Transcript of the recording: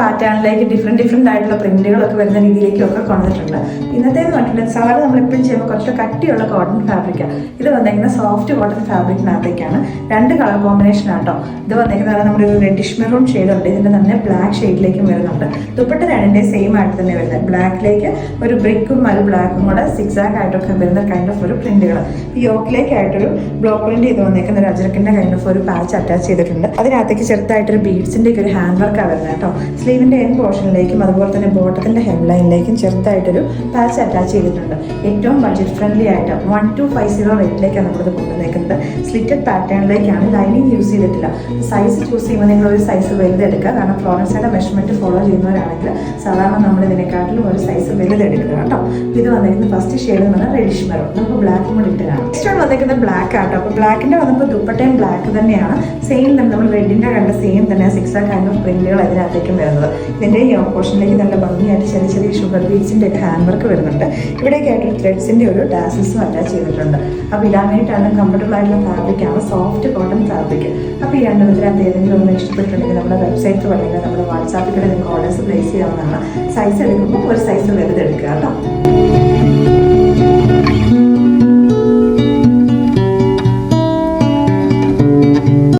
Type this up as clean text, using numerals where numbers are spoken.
പാറ്റേണിലേക്ക് different ആയിട്ടുള്ള പ്രിന്റുകളൊക്കെ വരുന്ന രീതിയിലേക്കൊക്കെ കൊണ്ടിട്ടുണ്ട്. ഇന്നത്തേന്ന് പറഞ്ഞിട്ടുണ്ടെങ്കിൽ സാധാരണ നമ്മൾ എപ്പോഴും ചെയ്യുമ്പോൾ കുറച്ച് കട്ടിയുള്ള കോട്ടൺ ഫാബ്രിക്കാണ്. ഇത് വന്നേക്കുന്ന സോഫ്റ്റ് കോട്ടൺ ഫാബ്രിക്കിനകത്തേക്കാണ്. 2 കളർ കോമ്പിനേഷൻ ആട്ടോ. ഇത് വന്നേക്കുന്നത് നമ്മുടെ ഒരു റെഡിഷ് മെറൂൺ ഷെയ്ഡുണ്ട്, ഇതിൻ്റെ തന്നെ ബ്ലാക്ക് ഷെയ്ഡിലേക്കും വരുന്നുണ്ട്. ദുപ്പട്ട രണ്ടിൻ്റെ സെയിം ആയിട്ട് തന്നെ വരുന്നത്. ബ്ലാക്കിലേക്ക് ഒരു ബ്രിക്കും ഒരു ബ്ലാക്കും കൂടെ സിക്സാക്ക് ആയിട്ടൊക്കെ വരുന്ന കൈൻഡ് ഓഫ് ഒരു പ്രിന്റുകൾ. ഈ യോക്കിലേക്കായിട്ടൊരു ബ്ലോക്ക് പ്രിന്റ് ചെയ്ത് വന്നേക്കുന്ന ഒരു അജരക്കിൻ്റെ കൈൻഡ് ഓഫ് ഒരു പാച്ച് അറ്റാച്ച് ചെയ്തിട്ടുണ്ട്. അതിനകത്തേക്ക് ചെറുതായിട്ടൊരു ബീഡ്സിൻ്റെ ഒരു ഹാൻഡ് വർക്കാണ് വരുന്നത് കേട്ടോ. സ്ലീവിൻ്റെ എൻ പോർഷനിലേക്കും അതുപോലെ തന്നെ ബോട്ടത്തിൻ്റെ ഹെം ലൈനിലേക്കും ചെറുതായിട്ടൊരു പാച്ച് അറ്റാച്ച് ചെയ്തിട്ടുണ്ട്. ഏറ്റവും ബഡ്ജറ്റ് ഫ്രണ്ട്ലി ആയിട്ട് 1250 റേറ്റിലേക്കാണ് നമ്മളിത് കൊണ്ടുവന്നേക്കുന്നത്. സ്ലിറ്റഡ് പാറ്റേണിലേക്കാണ്, ലൈനിങ് യൂസ് ചെയ്തിട്ടില്ല. സൈസ് ചൂസ് ചെയ്യുമ്പോൾ നിങ്ങളൊരു സൈസ് വലുതെടുക്കുക. കാരണം ഫ്ലോറൻസിൻ്റെ മെഷർമെൻറ്റ് ഫോളോ ചെയ്യുന്നവരാണെങ്കിൽ സാധാരണ നമ്മൾ ഇതിനെക്കാട്ടിലും ഒരു സൈസ് വലുതെടുക്കുക കേട്ടോ. ഇത് വന്നിരിക്കുന്നത് ഫസ്റ്റ് ഷെയ്ഡ് എന്ന് പറഞ്ഞാൽ റെഡിഷ് മെറൂൺ. നമുക്ക് ബ്ലാക്കും കൂടി ഇട്ട് കാണാം. നെക്സ്റ്റ് വന്നിരിക്കുന്നത് ബ്ലാക്ക് ആട്ടോ. അപ്പോൾ ബ്ലാക്കിൻ്റെ വന്നപ്പോൾ ദുപ്പട്ടയും ബ്ലാക്ക് തന്നെയാണ്. സെയിം തന്നെ നമ്മൾ റെഡിൻ്റെ കണ്ട സെയിം തന്നെ സിക്സാ കൈൻഡ് ഓഫ് പ്രിന്റുകൾ അതിനകത്തേക്കും വരുന്നത്. ഇതിൻ്റെ ഈ പോർഷനിലേക്ക് നല്ല ഭംഗിയായിട്ട് ചെറിയ ഷുഗർ ബീഡ്സിൻ്റെ ഒക്കെ ഹാൻഡ് വർക്ക് വരുന്നുണ്ട്. ഇവിടേക്കായിട്ട് ത്രെഡ്സിൻ്റെ ഒരു ടാസിൽസും അറ്റാച്ച് ചെയ്തിട്ടുണ്ട്. അപ്പോൾ ഇടാനായിട്ടാണ് കംഫർട്ടബിൾ ആയിട്ടുള്ള ഫാബ്രിക്കാണ്, സോഫ്റ്റ് കോട്ടൺ ഫാബ്രിക്. അപ്പോൾ ഈ 2 ഇതിനകത്ത് ഏതെങ്കിലും ഒന്ന് ഇഷ്ടപ്പെട്ടിട്ടുണ്ടെങ്കിൽ നമ്മുടെ വെബ്സൈറ്റ് വഴിയോ നമ്മുടെ വാട്സാപ്പിൽ നിങ്ങൾക്ക് ഓർഡേഴ്സ് പ്ലേസ് ചെയ്യാവുന്നതാണ്. സൈസ് എടുക്കുമ്പോൾ ഒരു സൈസ് വലുതെടുക്കുക കേട്ടോ.